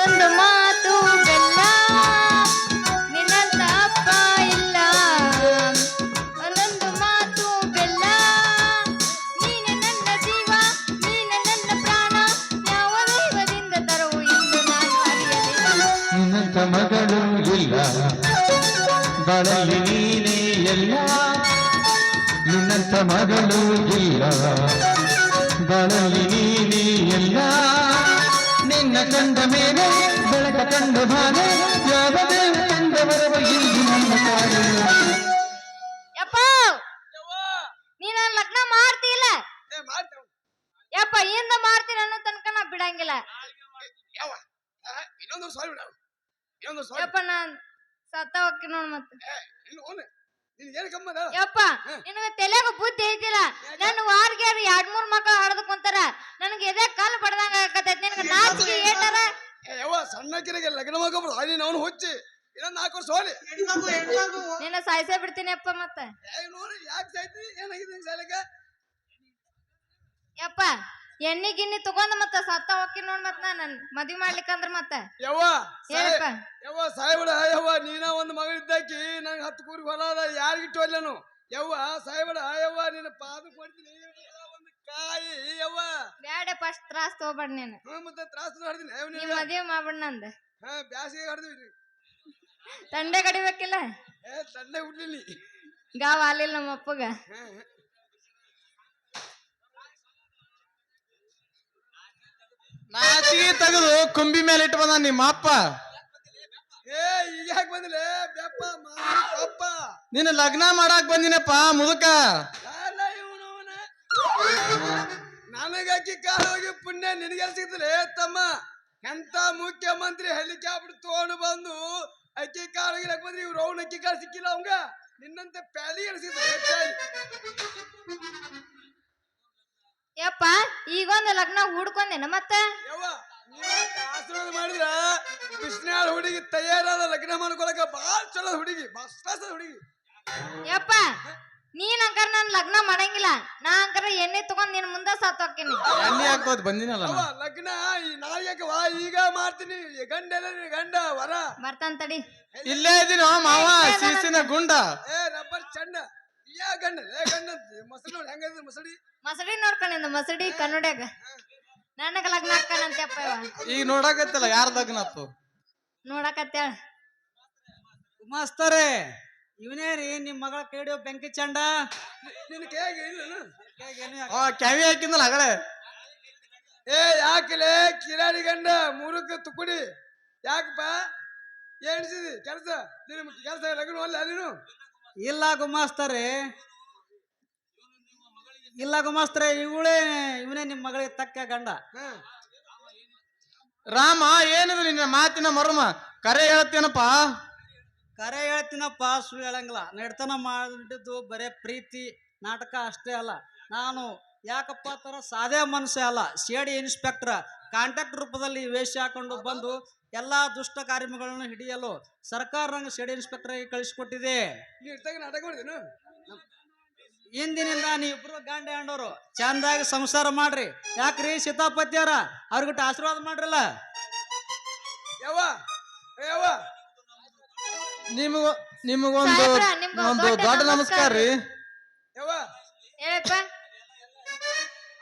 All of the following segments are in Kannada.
ಒಂದೊಂದು ಮಾತು ಬೆಲ್ಲ ನಿನ್ನಂತ ಅಪ್ಪ ಇಲ್ಲ ಒಂದೊಂದು ಮಾತು ಬೆಲ್ಲ ನೀನೆ ನನ್ನ ಜೀವ ನೀನೆ ನನ್ನ ಪ್ರಾಣ ಯಾವ ದೈವದಿಂದ ತರವು ಎಂದು ನಾನು ಅರಿಯಲಿಲ್ಲ ನಿನ್ನಂತ ಮಗಳು ಇಲ್ಲ ಬಾಳಲ್ಲಿ ನೀನೇ ಎಲ್ಲ ನಿನ್ನಂತ ಮಗಳು ಇಲ್ಲ ಬಾಳಲ್ಲಿ ನೀನೇ ಎಲ್ಲ ನಿನ್ನ ಕಂಡ ಮೇಲೆ ಬೆಳಕ ಕಂಡ ಬಾಲೆ ಯಾವ ದೇವ ಕಂಡವರವ ಇಲ್ಲಿ ನನ್ನ ಕಾಣೆ ಯಪ್ಪ ನೀನ ಲಗ್ನ ಮಾಡ್ತಿಲ್ಲ ಯಪ್ಪ ಇಂದ ಮಾಡ್ತೀನಿ ಅನ್ನೋ ತನಕ ನಾ ಬಿಡಂಗಿಲ್ಲ ಯಪ್ಪ ನಾನ್ ಸತ್ತ ಹೋಗ್ತೀನಿ ನೋಡ್ ಮತ್ತೆ ಯಪ್ಪ ನಿನಗ ತಲೆಗ ಬುದ್ಧಿ ಐತಿಲ್ಲ ನನ್ನ ವಾರ್ಗೆ 2-3 ಮಕ್ಕಳು ಹಡ್ದಕೊಂತಾರ ನನಗೆ ಎದೆ ಕಾಲು ಬಡ್ದಂಗ ಆಗತೈತಿ ನಿನಗ ನಾಚಿಕೆ ಏಟಾರ ಸಣ್ಣಕಿರಿಗೆ ಲಗ್ನ ಮಾಡ್ಕೊಬ್ರು ಅಲ್ಲಿ ಅವನು ಹುಚ್ಚಿ ಇನ್ನೊಂದು 4 ವರ್ಷ ಹೋಲಿ ನಿನ್ನ ಸಾಯ್ಸೇ ಬಿಡ್ತೀನಿ ಯಪ್ಪ ಮತ್ತೆ ನೋಡಿ ಯಾಕೆ ಸಾಯ್ತಿ ಏನಾಗಿದೆ ಸಾಲಕ ಯಪ್ಪ ಎಣ್ಣೆ ಗಿಣ್ಣಿ ತಗೊಂಡ್ ಮತ್ತ ಸತ್ತ ಹೋಗ್ತೀನಿ ನೋಡ್ ಮತ್ ನನ್ ಮದ್ವಿ ಮಾಡ್ಲಿಕ್ಕಂದ್ರ ಮತ್ತೆ ಯವ್ವ ಸಾಯ್ಬಿಡ ಯವ್ವ ನೀನ ಒಂದು ಮಗಳಿದ್ದಾಕಿ ನಂಗೆ 10 ಕೂರಿ ಹೊಲ ಅದ ಯಾರಿಗಿಟ್ಟು ಅಲ್ಲೇನು ಯವ್ವ ಸಾಯ್ಬಿಡ ಯವ್ವ ನಿನ್ನ ಪಾದ ಕೊಡ್ತೀನಿ ಒಂದು ಕಾಯಿ ಯವ್ವ ಬ್ಯಾಡ ಫಸ್ಟ್ ತ್ರಾಸ್ ತಗೋಬೇಡ ನೀನು ಮತ್ತೆ ತ್ರಾಸ ಮಾಡ್ತೀನಿ ನೀ ಮದ್ವಿ ಮಾಡ್ಬಿಡ್ ನಂದ ಬ್ಯಾಸಿಗೆ ಹಡ್ದಿವಿ ತಂಡೆ ಕಡಿಬೇಕಿಲ್ಲ ತಂಡೆ ಹುಡ್ಲಿಲ್ಲ ಗಾವ್ ಆಲಿಲ್ಲ ನಮ್ಮ ಅಪ್ಪಗ ನಾಚಿಗೆ ತೆಗೆದು ಕುಂಬಿ ಮೇಲೆ ಇಟ್ಟು ಬಂದ ನಿಮ್ಮ ಅಪ್ಪ ಈಗ ಯಾಕೆ ಬಂದಿಲ್ಲ ಬೆಪ್ಪ ಅಪ್ಪ ನಿನ್ನ ಲಗ್ನ ಮಾಡಾಕ್ ಬಂದಿನಪ್ಪ ಮುದುಕ ನನಗಾಕಿ ಕಾಲ ಹೋಗಿ ಪುಣ್ಯ ನಿನಗೆಲ್ಲ ಸಿಗ್ತದೆ ತಮ್ಮ ಎಂತ ಮುಖ್ಯಮಂತ್ರಿ ಹೆಲಿಕಾಪ್ಟರ್ ತಗೊಂಡು ಬಂದು ಅಕ್ಕಿ ಕಾಲ ಹೋಗಿ ಬಂದ್ರಿ ಇವ್ರು ಅವ್ನ ಅಕ್ಕಿ ಕಾಲ ಸಿಕ್ಕಿಲ್ಲ ಅವಂಗ ನಿನ್ನಂತ ಪ್ಯಾಲಿ ಸಿಗ್ತದೆ ಯಪ್ಪ ಈಗೊಂದು ಲಗ್ನ ಹುಡ್ಕೊಂದೇನ ಮತ್ತೆ ಆಶೀರ್ವಾದ ಮಾಡಿದ್ರ ಕೃಷ್ಣಾಳ ಹುಡುಗಿ ತಯಾರಾದ ಲಗ್ನ ಮಾಡ್ಕೊಳಕ ಬಾಳ ಚಲೋ ಹುಡುಗಿ ಬಸ್ ಹುಡುಗಿ ಯಪ್ಪ ನೀನ್ ಅಂಕರ್ ನನ್ ಲಗ್ನ ಮಾಡಂಗಿಲ್ಲ ನಾ ಅಂಕರ ಎಣ್ಣೆ ತಗೊಂಡ್ ನಿನ್ ಮುಂದೆ ಸಾತ್ ಹೋಗ್ತೀನಿ ಎಣ್ಣೆ ಹಾಕೋದ್ ಬಂದಿನಲ್ಲ ಲಗ್ನ ನಾಳೆಗೆ ವಾ ಈಗ ಮಾಡ್ತೀನಿ ಗಂಡ ವರ ಬರ್ತಾನ ತಡಿ ಇಲ್ಲೇ ಇದೀನಿ ಮಾವ ಸೀಸಿನ ಗುಂಡ ರಬ್ಬರ್ ಚಂಡ ಯಾ ಗಂಡ ಗಂಡ ಮಸಡಿ ನೋಡಿ ಹೆಂಗ ಮಸಡಿ ಮಸಡಿ ನೋಡ್ಕೊಂಡಿಂದ ಮಸಡಿ ಕನ್ನಡಾಗ ನನಗ ಲಗ್ನ ಹಾಕನಂತೆಪ್ಪ ಈಗ ನೋಡಕತ್ತಲ್ಲ ಯಾರ ಲಗ್ನ ಆತು ನೋಡಕತ್ತೇಳ ಮಾಸ್ತರೇ ಇವನೇ ರೀ ನಿಮ್ ಮಗಳ ಕೇಳಿಯೋ ಬೆಂಕಿ ಚಂಡ ನಿನ್ ಕೇಗೆ ಕ್ಯಾವಿ ಹಾಕಿಂದಲ್ಲ ಹಗಳೇ ಯಾಕಲೆ ಕಿರಾಡಿ ಗಂಡ ಮೂರಕ್ಕೆ ತುಕುಡಿ ಯಾಕಪ್ಪ ಎಣಿಸಿದಿ ಕೆಲಸ ನಿನ್ ಕೆಲಸ ಲಗ್ನ ಅಲ್ಲ ನೀನು ಇಲ್ಲ ಗುಮಾಸ್ತರೇ ಇವನೇ ನಿಮ್ ಮಗಳಿಗೆ ತಕ್ಕ ಗಂಡ ರಾಮ ಏನಿದು ನಿನ್ನ ಮಾತಿನ ಮರ್ಮ ಕರೆ ಹೇಳ್ತೇನಪ್ಪ ಕರೆ ಹೇಳ್ತೀನಪ್ಪ ಸುಳ್ಳು ಹೇಳಂಗಿಲ್ಲ ನಡ್ತನ ಮಾಡಿದ್ದು ಬರೇ ಪ್ರೀತಿ ನಾಟಕ ಅಷ್ಟೇ ಅಲ್ಲ ನಾನು ಯಾಕಪ್ಪ ತರ ಸಾದೇ ಮನುಷ್ಯ ಅಲ್ಲ ಸಿಐಡಿ ಇನ್ಸ್ಪೆಕ್ಟರ್ ಕಾಂಟ್ಯಾಕ್ಟ್ ರೂಪದಲ್ಲಿ ವೇಷ ಹಾಕೊಂಡು ಬಂದು ಎಲ್ಲಾ ದುಷ್ಟ ಕಾರ್ಯಗಳನ್ನು ಹಿಡಿಯಲು ಸರ್ಕಾರ ನಂಗೆ ಸಿಐಡಿ ಇನ್ಸ್ಪೆಕ್ಟರ್ ಆಗಿ ಕಳಿಸಿಕೊಟ್ಟಿದೆ ನಾಟಕ ಮಾಡಿದೇನು ಇಂದಿನಿಂದ ನೀವಿಬ್ರು ಗಂಡ ಹೆಂಡೋರು ಚಂದಾಗಿ ಸಂಸಾರ ಮಾಡ್ರಿ ಯಾಕ್ರಿ ಸೀತಾಪತಿಯರ ಅವ್ರಿಗಿಟ್ಟ ಆಶೀರ್ವಾದ ಮಾಡ್ರಲ್ಲ ನಿಮಗೊಂದು ದೊಡ್ಡ ನಮಸ್ಕಾರ ರೀ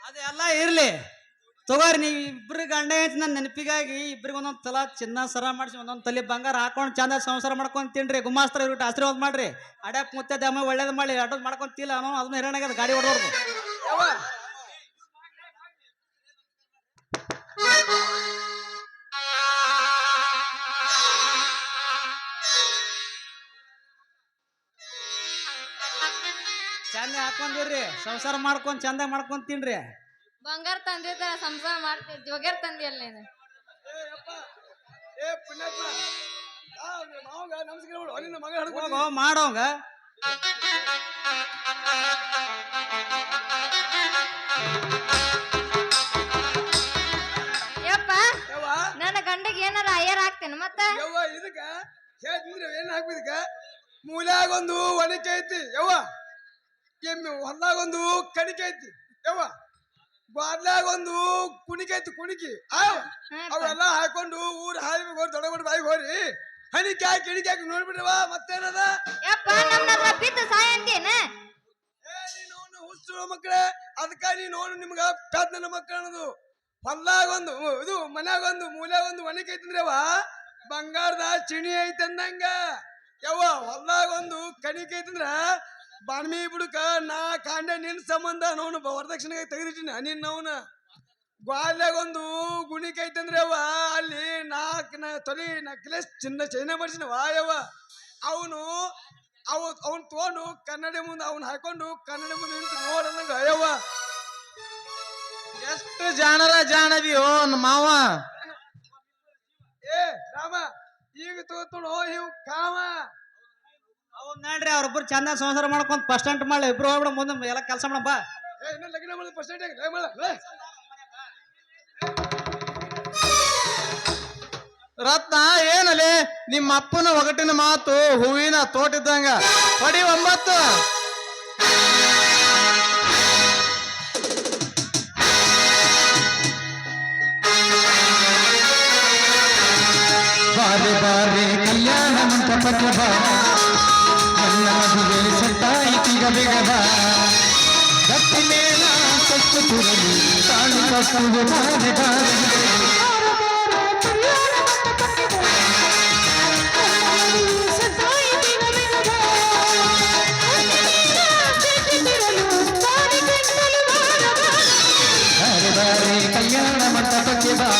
ಅದೆಲ್ಲ ಇರ್ಲಿ ತಗೋರಿ ನೀವ್ ಇಬ್ರು ಗಂಡ ಹೆಂಡತಿ ನನ್ನ ನೆನಪಿಗಾಗಿ ಇಬ್ರಿಗೆ ಒಂದೊಂದ್ ತಲ ಚಿನ್ನ ಸರ ಮಾಡಿಸಿ ಒಂದೊಂದ್ ತಲೆ ಬಂಗಾರ ಹಾಕೊಂಡು ಚಂದ ಸಂಸಾರ ಮಾಡ್ಕೊಂಡ್ ತಿನ್ರಿ ಗುಮಾಸ್ತರ ಇವ್ರಿಗೆ ಆಶೀರ್ವಾದ ಮಾಡ್ರಿ ಅಡ್ಯಾಪ್ ಮುತ್ತದ ಅಮ್ಮ ಒಳ್ಳೇದ್ ಮಾಡಿ ಅಡ್ಡದ್ ಮಾಡ್ಕೊಂತಿಲ್ಲ ಅನ್ನೋ ಅದನ್ನ ಹಿರಣಾಗ ಗಾಡಿ ಹೊಡೆದವ್ರದು ಚಂದ ಹಾಕೊಂಡಿರ್ರಿ ಸಂಸಾರ ಮಾಡ್ಕೊಂಡ್ ಚಂದ ಮಾಡ್ಕೊಂಡ್ ತಿನ್ರಿ ಬಂಗಾರ ತಂದಿದ್ರ ಸಂಸಾರ ಮಾಡ್ತೀವಿ ಜೋಗ್ಯಾರ ತಂದಿಯಲ್ಲ ನೀನು ಮಾಡೋಂಗ ಯಪ್ಪ ನನ್ನ ಗಂಡಗೆ ಏನಾರ ಅಯ್ಯರ್ ಹಾಕ್ತೇನೆ ಮತ್ತೆ ಇದಕ್ಕ ಏನ್ ಹಾಕ್ಬಿದಕ್ಕ ಮೂಲ್ಯಾಗೊಂದು ಒಣಕೆ ಐತಿ ಯವ್ವ ಎಮ್ಮೆ ಹೊಲ್ದಾಗೊಂದು ಕಣಿಕೆ ಐತಿ ಯವ್ವ ಬಾದ್ಲಾಗೊಂದು ಕುಣಿಕೆ ಐತಿ ಕುಣಿಕಿ ಅವೆಲ್ಲ ಹಾಕೊಂಡು ಊರ್ ಹಾದಿ ಹೋರಿ ದೊಡ್ಡ ಬಾಯಿಗೆ ಹೋರಿ ಹಣಿಕೆ ಹಾಕಿ ಹಿಣಿಕೆ ಹಾಕಿ ನೋಡ್ಬಿಡ್ರವ ಮತ್ತೇನದ ಯಪ್ಪ ನಮ್ನ ಬಿದ್ದು ಸಾಯ ಅಂತೇನ ನೀನು ಹುಚ್ಚು ಮಕ್ಕಳೇ ಅದಕ್ಕ ನೀನು ನಿಮ್ಗ ಪೆದ್ದ ಮಕ್ಕಳ ಅನ್ನೋದು ಹೊಲ್ದಾಗ ಒಂದು ಇದು ಮನ್ಯಾಗ ಒಂದು ಮೂಲ್ಯಾಗ ಒಂದು ಒಣಗಿ ಐತಂದ್ರವ ಬಂಗಾರದ ಚಿಣಿ ಐತಂದಂಗ ಯವ್ವ ಹೊಲ್ದಾಗ ಒಂದು ಕಣಿಕೆ ಐತಂದ್ರ ಬಾಣ್ಮಿ ಬುಡಕ ನಾ ಕಾಂಡೆ ನಿನ್ ಸಂಬಂಧ ನೋನು ವರದಕ್ಷಿಣೆಗೆ ತೆಗೆದಿಟ್ಟಿನ ನಿನ್ನ ಅವನ ಗ್ವಾಲ್ಯಾಗ ಒಂದು ಗುಣಿಕೆ ಐತಂದ್ರೆ ಅವ್ವ ಅಲ್ಲಿ ತೊಲಿ ನಕ್ಲೆಸ್ ಚಿನ್ನ ಚೈನ ಮಾಡಿಸಿನವ ಯವ್ವ ಅವನು ಅವನ್ ತಗೊಂಡು ಕನ್ನಡಿ ಮುಂದೆ ಅವ್ನು ಹಾಕೊಂಡು ಕನ್ನಡಿ ಮುಂದೆ ನಿಂತು ನೋಡಂಗ ಅಯ್ಯವ್ವ ಎಷ್ಟು ಜಾಣದಿಯೋ ಮಾವ ಏ ರಾಮ ಈಗ ತೋತೋಣ ಇವ್ ಕಾಮ ಅವ್ರು ನೋಡ್ರಿ ಅವ್ರೊಬ್ಬರು ಚಂದ ಸಂಸಾರ ಮಾಡ್ಕೊಂಡ್ ಫಸ್ಟ್ ಸ್ಟಾಂಡ್ ಮಾಡ್ಲಿ ಇಬ್ರು ಹೋಗ್ಬಿಡ ಮುಂದೆ ಎಲ್ಲ ಕೆಲಸ ಮಾಡ ಬಾ ಏ ಇನ್ನ ಲಗ್ನ ಮಾಡೋದು ಪರ್ಸೆಂಟ್ ರತ್ನ ಏನಲೆ ನಿಮ್ಮ ಅಪ್ಪನ ಒಗಟಿನ ಮಾತು ಹೂವಿನ ತೋಟಿದ್ದಂಗ ಹೊಡಿ 9 ಬಾರೆ ಬಾರೆ ಕಲ್ಯಾಣ ಮಂಟಪಕ್ಕೆ ಬಾ ನನ್ನ ಮದುವೆ ಸತ್ತಾಯಿತಿಗ ಬೇಗ ಬಾ ಗಟ್ಟಿ ಮೇಳ ಸತ್ತು ತುರಲಿ ತಾಳಿ ಕಟ್ಟುವೆ ಬಾರೆ ಬಾರೆ ಬಾರೆ ಬಾರೆ ಕಲ್ಯಾಣ ಮಂಟಪಕ್ಕೆ ಬಾ